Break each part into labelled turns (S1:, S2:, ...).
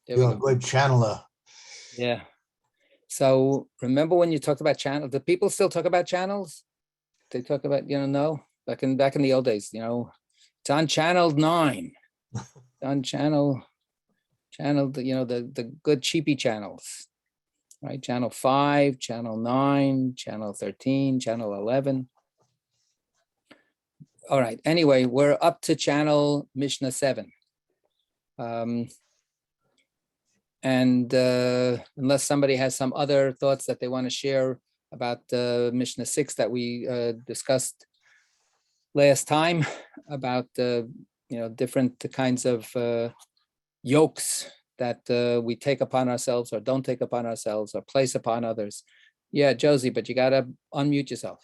S1: There we
S2: You're a
S1: go.
S2: good channeler.
S1: Yeah. So remember when you talked about channel, do people still talk about channels? They talk about, no, back in the old days, it's on channel 9, on channel, the good cheapy channels, right? Channel 5, channel 9, channel 13, channel 11. All right. Anyway, we're up to channel Mishnah 7. And unless somebody has some other thoughts that they want to share about Mishnah 6 that we discussed last time about different kinds of yokes that we take upon ourselves or don't take upon ourselves or place upon others. Yeah, Josie, but you got to unmute yourself.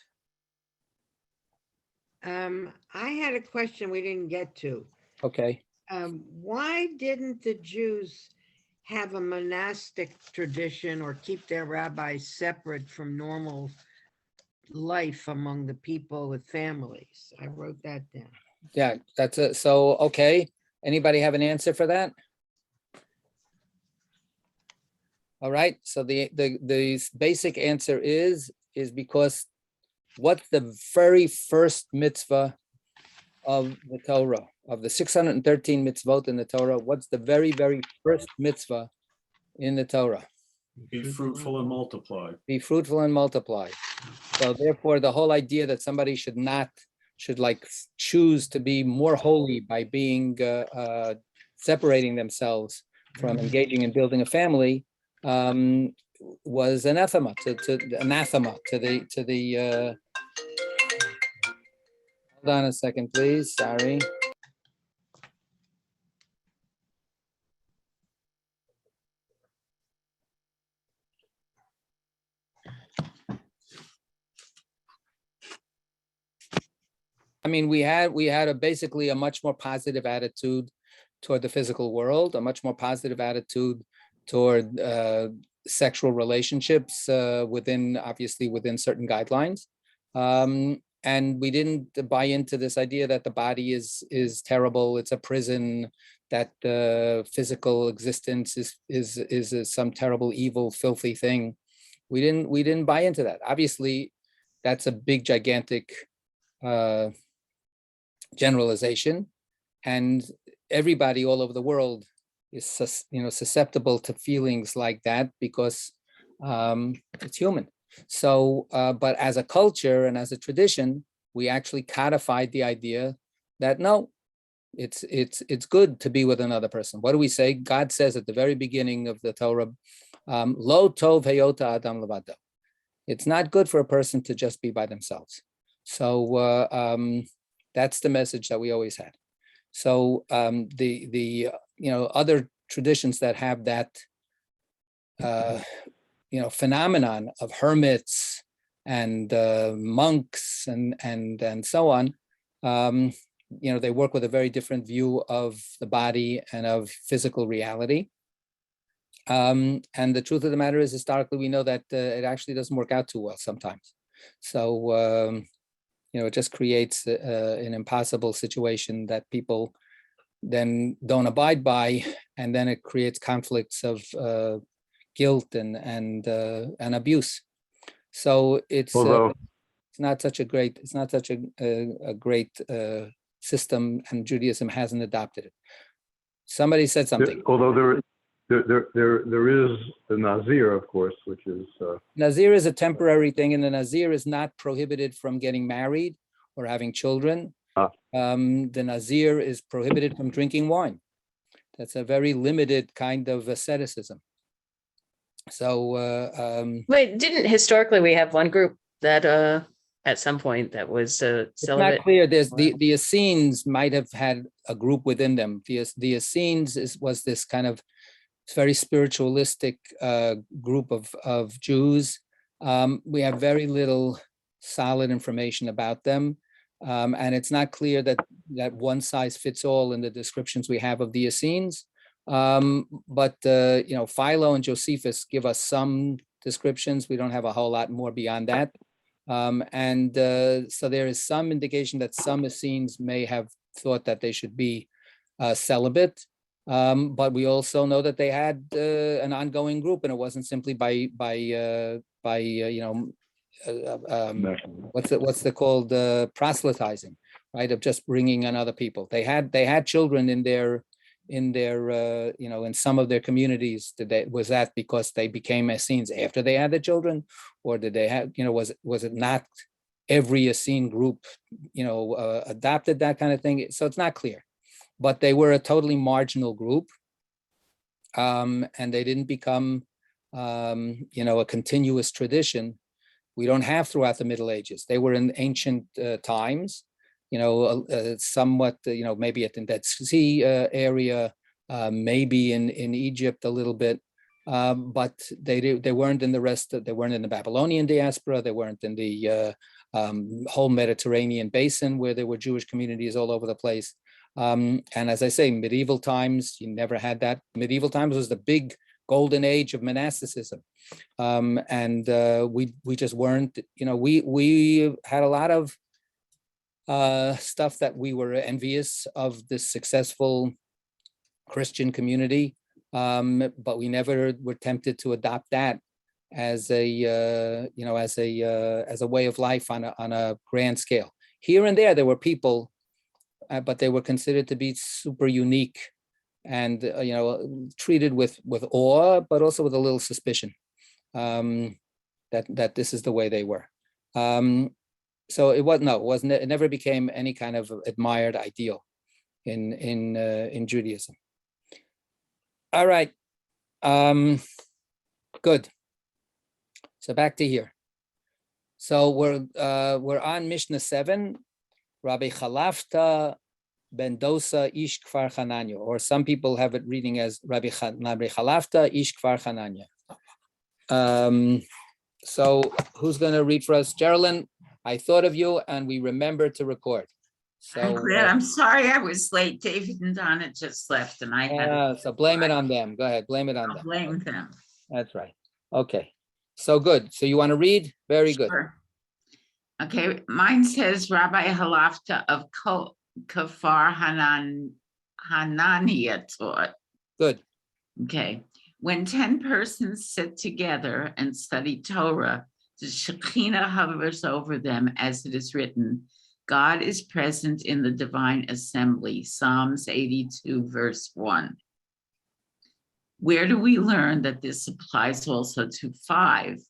S3: I had a question we didn't get to.
S1: Okay.
S3: Why didn't the Jews have a monastic tradition or keep their rabbis separate from normal life among the people with families? I wrote that down.
S1: Yeah, that's it. So, okay. Anybody have an answer for that? All right. So the basic answer is because what's the very first mitzvah of the Torah, of the 613 mitzvot in the Torah? What's the very, very first mitzvah in the Torah?
S4: Be fruitful and multiply.
S1: Be fruitful and multiply. So therefore, the whole idea that somebody should choose to be more holy by being separating themselves from engaging in building a family was anathema to the hold on a second, please. Sorry. I mean, we had basically a much more positive attitude toward the physical world, a much more positive attitude toward sexual relationships within certain guidelines. And we didn't buy into this idea that the body is terrible, it's a prison, that physical existence is some terrible, evil, filthy thing. We didn't buy into that. Obviously, that's a big, gigantic generalization, and everybody all over the world is susceptible to feelings like that because it's human. So but as a culture and as a tradition, we actually codified the idea that no, it's good to be with another person. What do we say? God says at the very beginning of the Torah, lo tov heyota adam levado. It's not good for a person to just be by themselves. So that's the message that we always had. So the other traditions that have that phenomenon of hermits and monks and so on, they work with a very different view of the body and of physical reality. And the truth of the matter is, historically, we know that it actually doesn't work out too well sometimes. So it just creates an impossible situation that people then don't abide by, and then it creates conflicts of guilt and abuse. So it's not such a great system, and Judaism hasn't adopted it. Somebody said something.
S5: Although there is the Nazir, of course, which is
S1: Nazir is a temporary thing, and the Nazir is not prohibited from getting married or having children. The Nazir is prohibited from drinking wine. That's a very limited kind of asceticism. So
S6: wait, didn't historically we have one group that at some point that was celibate?
S1: It's not clear. There's the Essenes might have had a group within them. The Essenes was this kind of very spiritualistic group of Jews. We have very little solid information about them. And it's not clear that one size fits all in the descriptions we have of the Essenes. But Philo and Josephus give us some descriptions. We don't have a whole lot more beyond that. So there is some indication that some Essenes may have thought that they should be celibate. But we also know that they had an ongoing group, and it wasn't simply by what's the called proselytizing, right? Of just bringing in other people. They had children in their in some of their communities. Was that because they became Essenes after they had the children, or did they have, was it not every Essene group, adopted that kind of thing? So it's not clear, but they were a totally marginal group, and they didn't become, a continuous tradition. We don't have throughout the Middle Ages. They were in ancient times, somewhat, maybe at the Dead Sea area, maybe in Egypt a little bit, but they weren't in the rest. They weren't in the Babylonian diaspora. They weren't in the whole Mediterranean basin where there were Jewish communities all over the place. And as I say, medieval times, you never had that. Medieval times was the big golden age of monasticism. And we just weren't, we had a lot of stuff that we were envious of this successful Christian community, but we never were tempted to adopt that as a way of life on a grand scale. Here and there were people, but they were considered to be super unique and treated with awe, but also with a little suspicion that this is the way they were. So it never became any kind of admired ideal in Judaism. All right, good. So back to here. So we're on Mishnah 7, Rabbi Chalafta ben Dosa ish Kfar Chananya, or some people have it reading as Rabbi Chalafta ish Kfar Chananya. So who's going to read for us? Geraldine, I thought of you and we remembered to record. So
S2: I'm glad. I'm sorry I was late. David and Donna just left and I had.
S1: So blame it on them. Go ahead, blame it on
S2: I'll
S1: them.
S2: blame them.
S1: That's right. Okay. So good. So you want to read? Very good.
S2: Sure. Okay, mine says Rabbi Halafta of Kafar Hanania taught.
S1: Good.
S2: Okay, when 10 persons sit together and study Torah, the Shekinah hovers over them, as it is written, God is present in the divine assembly, Psalms 82, verse 1. Where do we learn that this applies also to 5?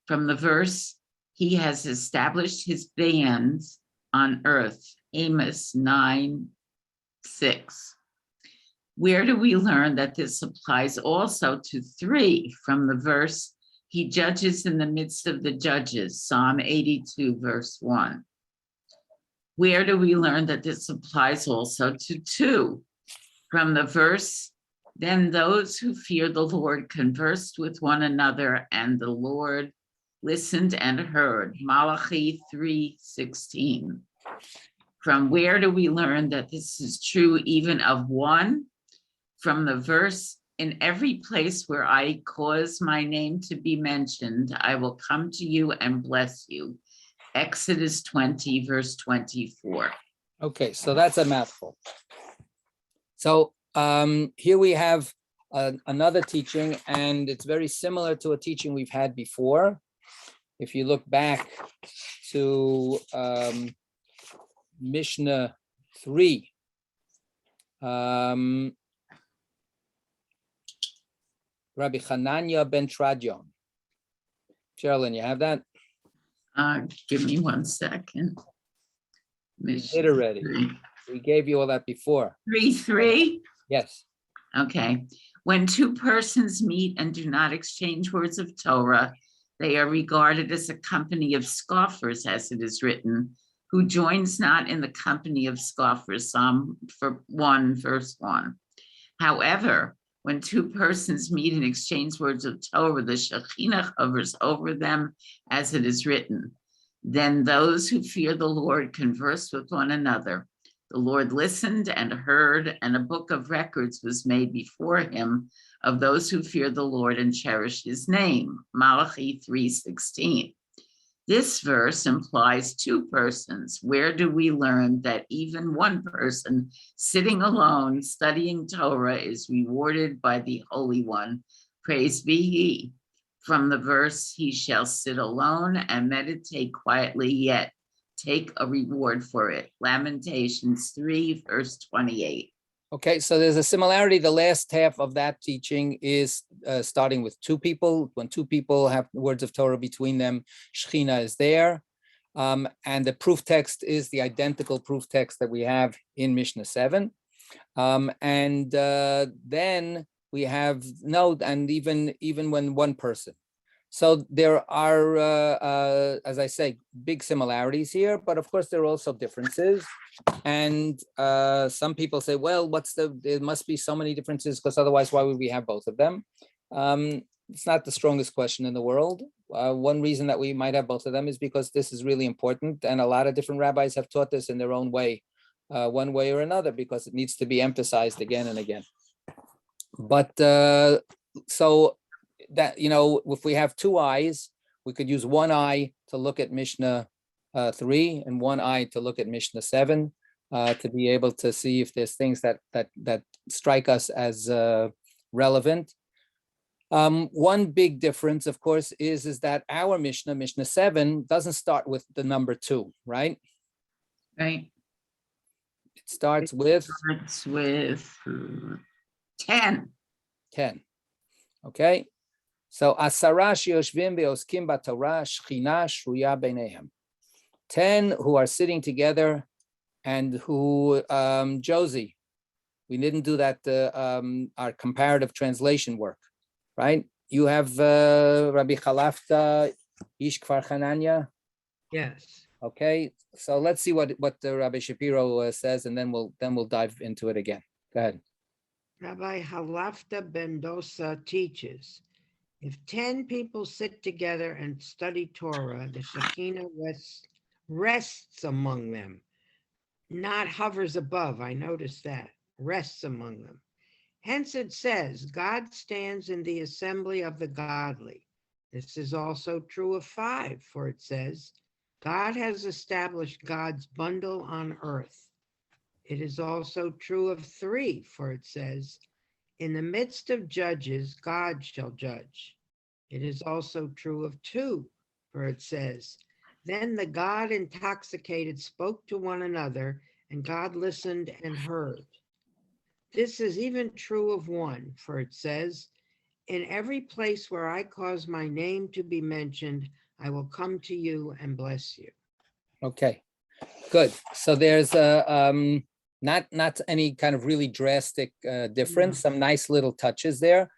S2: From the verse, he has established his bands on earth, Amos 9:6. Where do we learn that this applies also to 3? From the verse, he judges in the midst of the judges, Psalm 82, verse 1. Where do we learn that this applies also to 2? From the verse, then those who fear the Lord conversed with one another, and the Lord listened and heard, Malachi 3:16. From where do we learn that this is true even of 1? From the verse, in every place where I cause my name to be mentioned, I will come to you and bless you, Exodus 20, verse 24.
S1: Okay, so that's a mouthful. So here we have another teaching, and it's very similar to a teaching we've had before. If you look back to Mishnah 3, Rabbi Hanania ben Tradion. Sherilyn, you have that?
S2: Give me 1 second.
S1: We did already. We gave you all that before.
S2: 3:3.
S1: Yes.
S2: Okay. When 2 persons meet and do not exchange words of Torah, they are regarded as a company of scoffers, as it is written, who joins not in the company of scoffers, Psalm 1, verse 1. However, when 2 persons meet and exchange words of Torah, the Shekinah hovers over them, as it is written. Then those who fear the Lord conversed with one another. The Lord listened and heard, and a book of records was made before him of those who fear the Lord and cherish his name, Malachi 3:16. This verse implies two persons. Where do we learn that even one person sitting alone studying Torah is rewarded by the Holy One? Praise be He. From the verse, he shall sit alone and meditate quietly, yet take a reward for it. Lamentations 3, verse 28.
S1: Okay, so there's a similarity. The last half of that teaching is starting with two people. When two people have words of Torah between them, Shechina is there. And the proof text is the identical proof text that we have in Mishnah 7. Then we have and even when one person. So there are, as I say, big similarities here, but of course there are also differences. And some people say, well, there must be so many differences because otherwise, why would we have both of them? It's not the strongest question in the world. One reason that we might have both of them is because this is really important. And a lot of different rabbis have taught this in their own way, one way or another, because it needs to be emphasized again and again. But so that, if we have two eyes, we could use one eye to look at Mishnah 3 and one eye to look at Mishnah 7 to be able to see if there's things that strike us as relevant. One big difference, of course, is that our Mishnah 7, doesn't start with the number 2, right?
S2: Right.
S1: It starts with
S2: 10.
S1: 10. Okay. So Asara sheyoshvim ve'oskim b'Torah shechina shruya beinehem. 10 who are sitting together and who, Josie, we didn't do that, our comparative translation work, right? You have Rabbi Chalafta, Ish Kfar Chananya.
S3: Yes.
S1: Okay, so let's see what the Rabbi Shapiro says, and then we'll dive into it again. Go ahead.
S3: Rabbi Halafta ben Dosa teaches, if 10 people sit together and study Torah, the Shekhinah rests among them, not hovers above. I noticed that, rests among them. Hence it says, God stands in the assembly of the godly. This is also true of 5, for it says, God has established God's bundle on earth. It is also true of 3, for it says, in the midst of judges, God shall judge. It is also true of 2, for it says, then the God intoxicated spoke to one another, and God listened and heard. This is even true of 1, for it says, in every place where I cause my name to be mentioned, I will come to you and bless you.
S1: Okay, good. So there's not any kind of really drastic difference, some nice little touches there.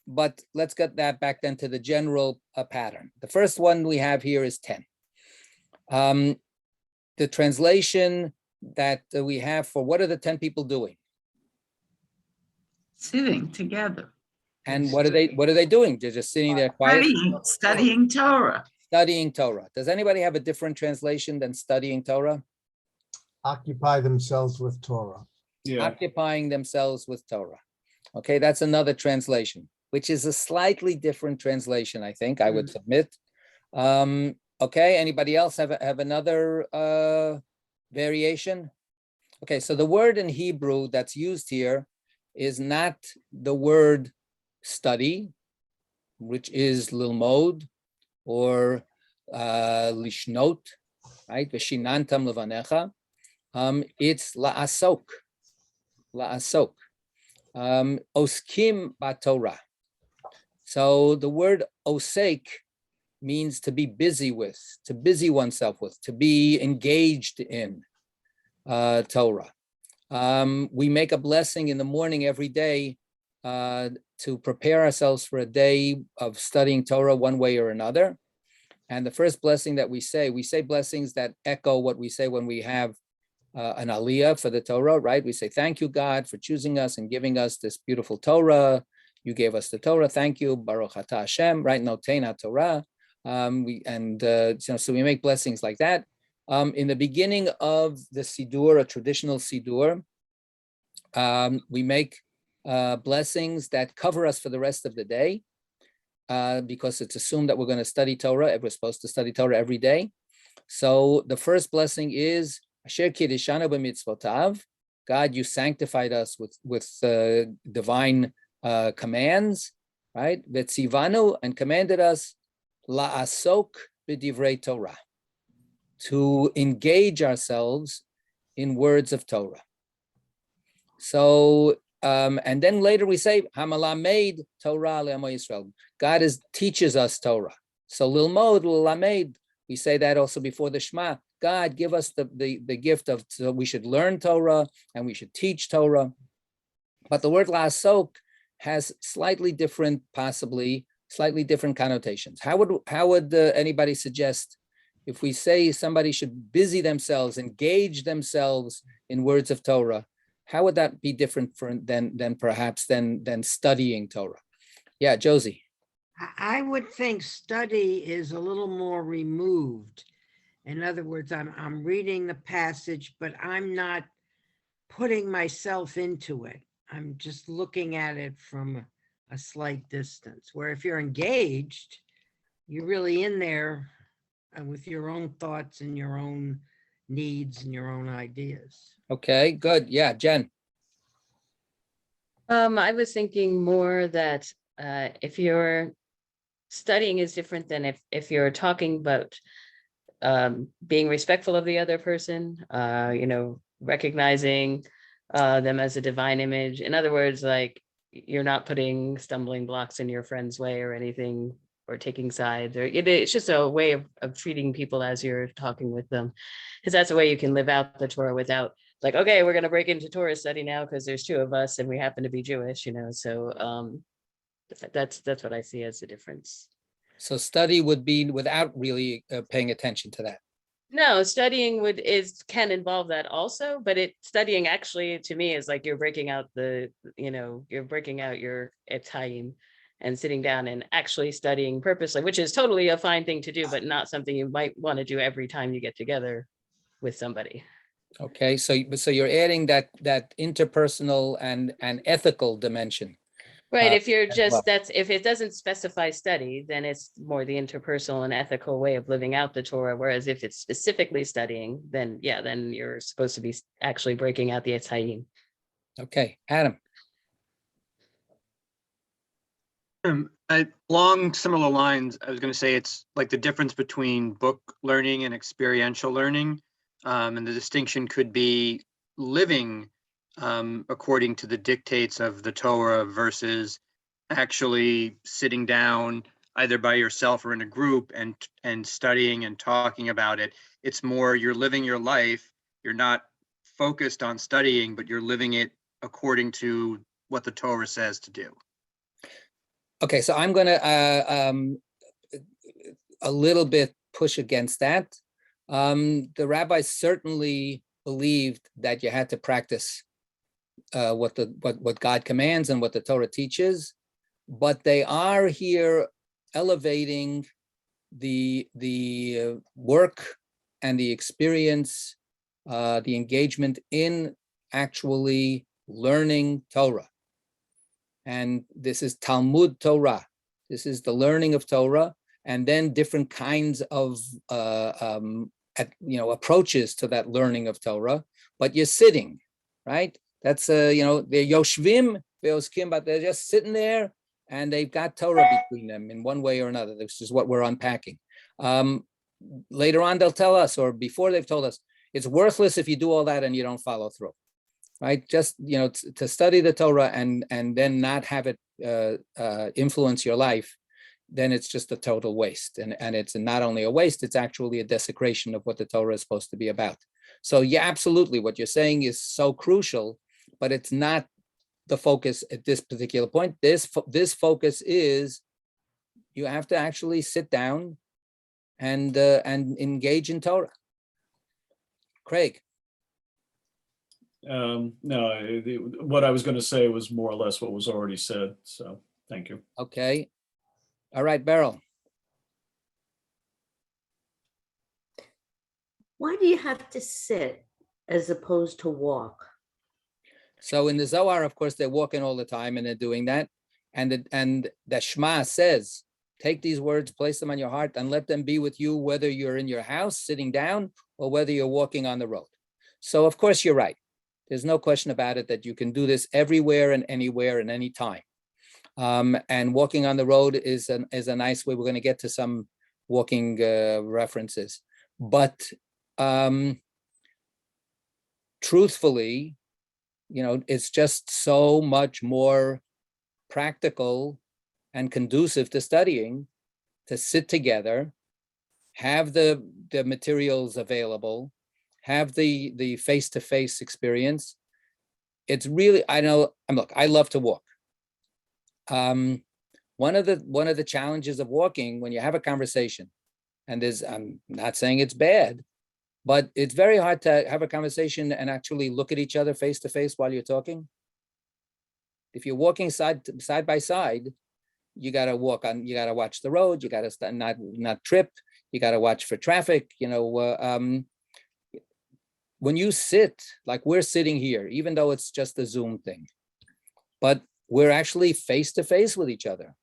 S1: But let's get that back then to the general pattern. The first one we have here is 10. The translation that we have for what are the 10 people doing?
S2: Sitting together.
S1: And what are they doing? They're just sitting there quietly.
S2: Studying Torah.
S1: Studying Torah. Does anybody have a different translation than studying Torah?
S7: Occupy themselves with Torah.
S4: Yeah,
S1: Occupying themselves with Torah. Okay, that's another translation, which is a slightly different translation, I think, I would submit. Okay, anybody else have another variation? Okay, so the word in Hebrew that's used here is not the word study, which is lilmod or lishnot, right? Veshinantam levanecha. It's la'asok, la'asok. Oskim ba'Torah. So the word osek means to be busy with, to busy oneself with, to be engaged in Torah. We make a blessing in the morning every day to prepare ourselves for a day of studying Torah one way or another. And the first blessing that we say blessings that echo what we say when we have an aliyah for the Torah, right? We say, thank you, God, for choosing us and giving us this beautiful Torah. You gave us the Torah. Thank you. Baruch atah Hashem, right? Noteina Torah. So we make blessings like that. In the beginning of the Siddur, a traditional Siddur, we make blessings that cover us for the rest of the day. because it's assumed that we're going to study Torah. We're supposed to study Torah every day. So the first blessing is Asher Kiddushanu b'mitzvotav. God, you sanctified us with divine commands, right? Vetzivanu, and commanded us la'asok b'divrei Torah, to engage ourselves in words of Torah. So, and then later we say, Hamalamed Torah le'amo Yisrael. God teaches us Torah. So lilmod, lilamed, we say that also before the Shema. God, give us the gift of, so we should learn Torah and we should teach Torah. But the word la'asok has slightly different connotations. How would anybody suggest if we say somebody should busy themselves, engage themselves in words of Torah? How would that be different than studying Torah? Yeah, Josie.
S3: I would think study is a little more removed. In other words, I'm reading the passage, but I'm not putting myself into it. I'm just looking at it from a slight distance, where if you're engaged, you're really in there with your own thoughts and your own needs and your own ideas.
S1: Okay, good. Yeah, Jen.
S6: I was thinking more that if you're studying is different than if you're talking about being respectful of the other person, recognizing them as a divine image. In other words, like you're not putting stumbling blocks in your friend's way or anything, or taking sides, or it's just a way of treating people as you're talking with them, because that's a way you can live out the Torah without like, okay, we're going to break into Torah study now because there's two of us and we happen to be Jewish, so that's what I see as the difference.
S1: So study would be without really paying attention to that.
S6: No, studying can involve that also, but studying actually to me is like you're breaking out your etayim and sitting down and actually studying purposely, which is totally a fine thing to do, but not something you might want to do every time you get together with somebody.
S1: Okay, so you're adding that interpersonal and ethical dimension.
S6: Right. If you're
S1: well.
S6: if it doesn't specify study, then it's more the interpersonal and ethical way of living out the Torah. Whereas if it's specifically studying, then you're supposed to be actually breaking out the etayim.
S1: Okay, Adam.
S8: Along similar lines, I was going to say it's like the difference between book learning and experiential learning. And the distinction could be living according to the dictates of the Torah versus actually sitting down either by yourself or in a group and studying and talking about it. It's more you're living your life. You're not focused on studying, but you're living it according to what the Torah says to do.
S1: Okay, so I'm going to a little bit push against that. The rabbis certainly believed that you had to practice what God commands and what the Torah teaches, but they are here elevating the work and the experience, the engagement in actually learning Torah. And this is Talmud Torah. This is the learning of Torah, and then different kinds of approaches to that learning of Torah. But you're sitting, right? That's they're yoshvim ve'oskim, but they're just sitting there, and they've got Torah between them in one way or another. This is what we're unpacking. Later on, they'll tell us, or before they've told us, it's worthless if you do all that and you don't follow through. Right, just to study the Torah and then not have it influence your life, then it's just a total waste. And it's not only a waste, it's actually a desecration of what the Torah is supposed to be about. So yeah, absolutely, what you're saying is so crucial, but it's not the focus at this particular point. This focus is you have to actually sit down and engage in Torah. Craig.
S4: No, what I was going to say was more or less what was already said. So thank you.
S1: Okay. All right, Beryl.
S9: Why do you have to sit as opposed to walk?
S1: So in the Zohar, of course, they're walking all the time and they're doing that. And the Shema says Take these words, place them on your heart, and let them be with you, whether you're in your house sitting down or whether you're walking on the road. So of course you're right. There's no question about it that you can do this everywhere and anywhere and any time. And walking on the road is a nice way. We're going to get to some walking references, but truthfully, it's just so much more practical and conducive to studying to sit together, have the materials available, have the face-to-face experience. It's really, I love to walk. One of the challenges of walking, when you have a conversation, and I'm not saying it's bad, but it's very hard to have a conversation and actually look at each other face to face while you're talking. If you're walking side by side, you got to watch the road. You got to not trip. You got to watch for traffic. When you sit, like we're sitting here, even though it's just a Zoom thing, but we're actually face to face with each other.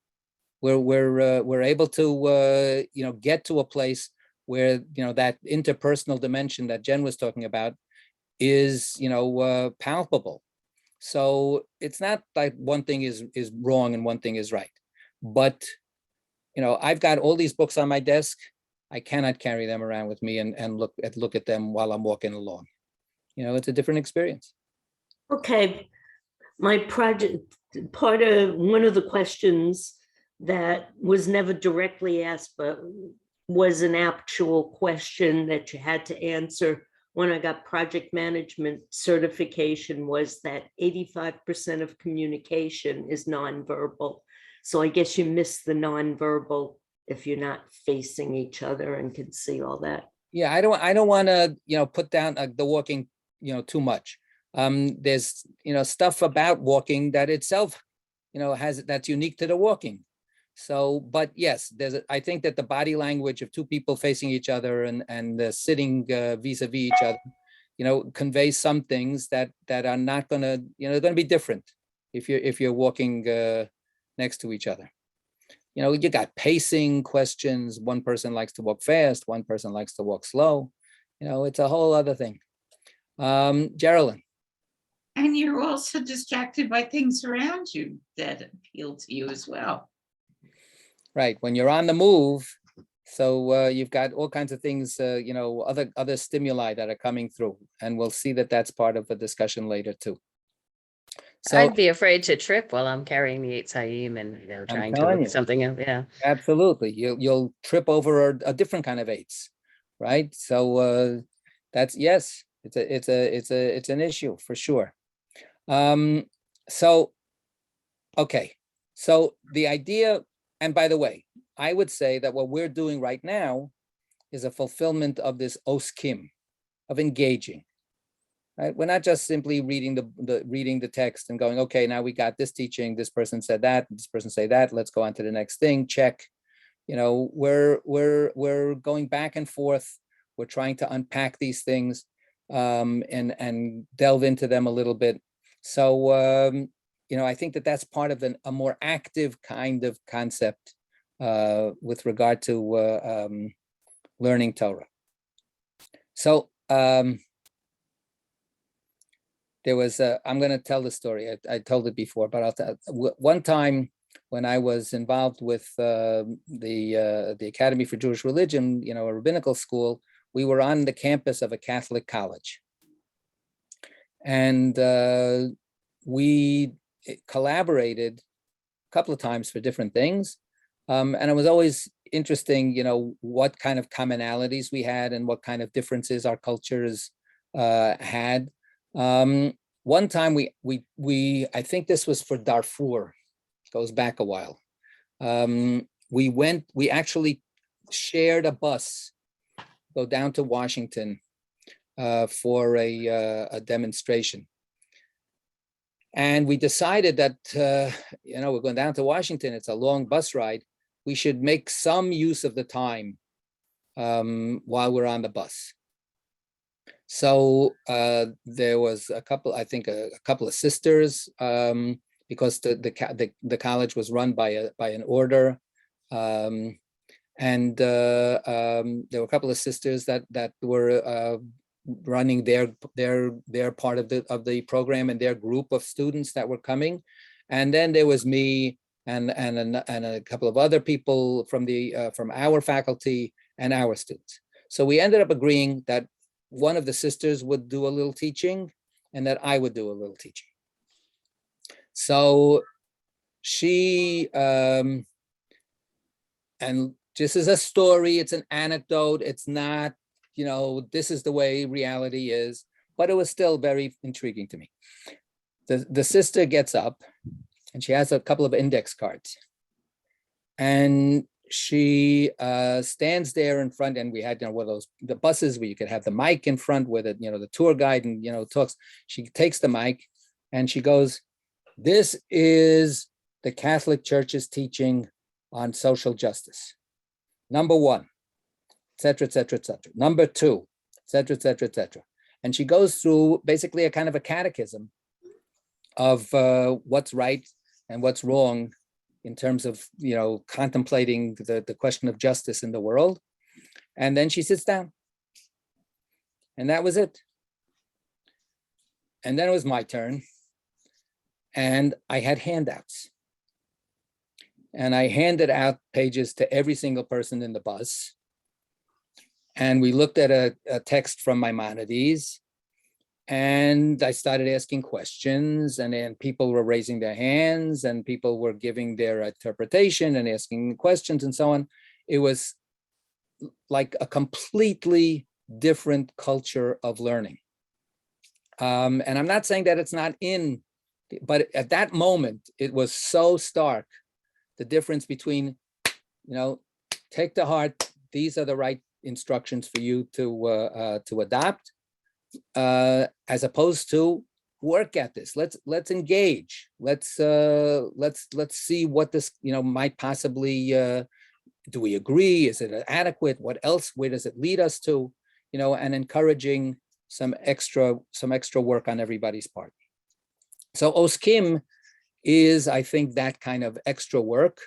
S1: We're able to get to a place where that interpersonal dimension that Jen was talking about is palpable. So it's not like one thing is wrong and one thing is right. But I've got all these books on my desk. I cannot carry them around with me and look at them while I'm walking along. It's a different experience.
S9: Okay, my project, one of the questions that was never directly asked, but was an actual question that you had to answer when I got project management certification, was that 85% of communication is nonverbal. So I guess you miss the nonverbal if you're not facing each other and can see all that.
S1: Yeah, I don't want to put down the walking too much. There's stuff about walking that itself that's unique to the walking. So, but yes, I think that the body language of two people facing each other and sitting vis-a-vis each other, conveys some things that are not gonna, they're gonna be different if you're walking next to each other. You got pacing questions. One person likes to walk fast. One person likes to walk slow. It's a whole other thing. Geraldine.
S2: And you're also distracted by things around you that appeal to you as well.
S1: Right, when you're on the move, so you've got all kinds of things, other stimuli that are coming through, and we'll see that that's part of the discussion later too. So
S6: I'd be afraid to trip while I'm carrying the Eitz Hayim and trying to
S1: telling
S6: look
S1: you.
S6: something up. Yeah,
S1: absolutely, you'll trip over a different kind of eights, right? So that's, yes, it's an issue for sure. So okay, so the idea. And by the way, I would say that what we're doing right now is a fulfillment of this oskim, of engaging. Right? We're not just simply reading the text and going, okay, now we got this teaching. This person said that. This person say that. Let's go on to the next thing. Check. We're going back and forth. We're trying to unpack these things and delve into them a little bit. So. I think that that's part of a more active kind of concept with regard to learning Torah. So there was, I'm going to tell the story. I told it before, but I'll tell. One time when I was involved with the Academy for Jewish Religion, a rabbinical school, we were on the campus of a Catholic college. And we collaborated a couple of times for different things. And it was always interesting, what kind of commonalities we had and what kind of differences our cultures had. One time we I think this was for Darfur, goes back a while. We actually shared a bus, go down to Washington for a demonstration. And we decided that, we're going down to Washington. It's a long bus ride. We should make some use of the time while we're on the bus. So there was a couple of sisters, because the college was run by an order. And there were a couple of sisters that were running their part of the program and their group of students that were coming. And then there was me and a couple of other people from our faculty and our students. So we ended up agreeing that one of the sisters would do a little teaching and that I would do a little teaching. So she, and this is a story, it's an anecdote, it's not, this is the way reality is, but it was still very intriguing to me. The sister gets up and she has a couple of index cards. And she stands there in front, and we had one of those the buses where you could have the mic in front with it, the tour guide, and talks. She takes the mic and she goes, "This is the Catholic Church's teaching on social justice. Number one, etc., etc., etc. Number two, etc., etc., etc." And she goes through basically a kind of a catechism of what's right and what's wrong in terms of, contemplating the question of justice in the world. And then she sits down. And that was it. And then it was my turn. And I had handouts. And I handed out pages to every single person in the bus. And we looked at a text from Maimonides. And I started asking questions, and then people were raising their hands and people were giving their interpretation and asking questions and so on. It was like a completely different culture of learning. And I'm not saying that it's not in, but at that moment, it was so stark, the difference between, take to heart, these are the right instructions for you to adopt. As opposed to work at this. Let's engage. Let's see what this might possibly. Do we agree? Is it adequate? What else? Where does it lead us to? And encouraging some extra work on everybody's part. So Oskim is, I think, that kind of extra work,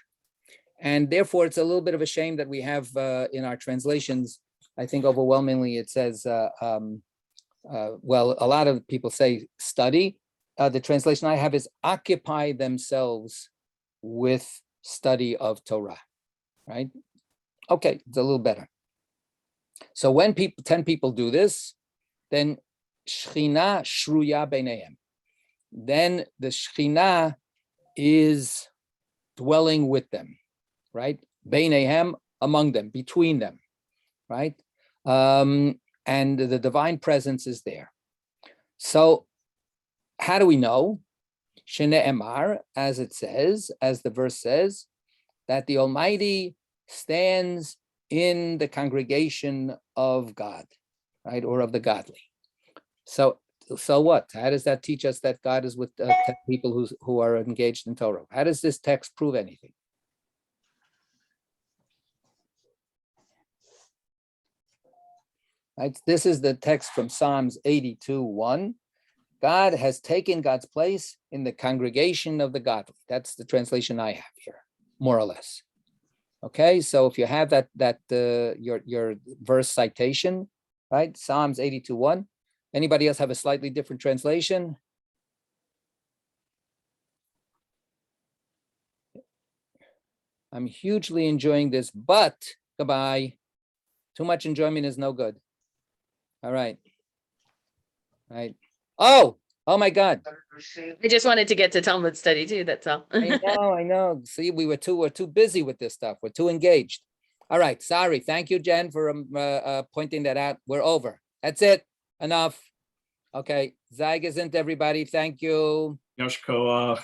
S1: and therefore it's a little bit of a shame that we have in our translations. I think overwhelmingly it says. Well, a lot of people say study. The translation I have is occupy themselves with study of Torah, right? Okay, it's a little better. So when 10 people do this, then Shechina shruya beinehem. Then the Shechina is dwelling with them, right? Beinehem, among them, between them, right? And the divine presence is there. So how do we know? Shene'emar, as it says, as the verse says, that the Almighty stands in the congregation of God, right? Or of the godly. So what? How does that teach us that God is with people who are engaged in Torah? How does this text prove anything? Right? This is the text from Psalms 82:1. God has taken God's place in the congregation of the godly. That's the translation I have here, more or less. Okay, so if you have your verse citation, right? Psalms 82:1. Anybody else have a slightly different translation? I'm hugely enjoying this, but goodbye. Too much enjoyment is no good. All right. Right. Oh my God.
S6: I just wanted to get to Talmud study too, that's all.
S1: I know. See, we're too busy with this stuff. We're too engaged. All right. Sorry. Thank you, Jen, for pointing that out. We're over. That's it. Enough. Okay. Zaygesint, everybody. Thank you.
S4: Yosh Koach.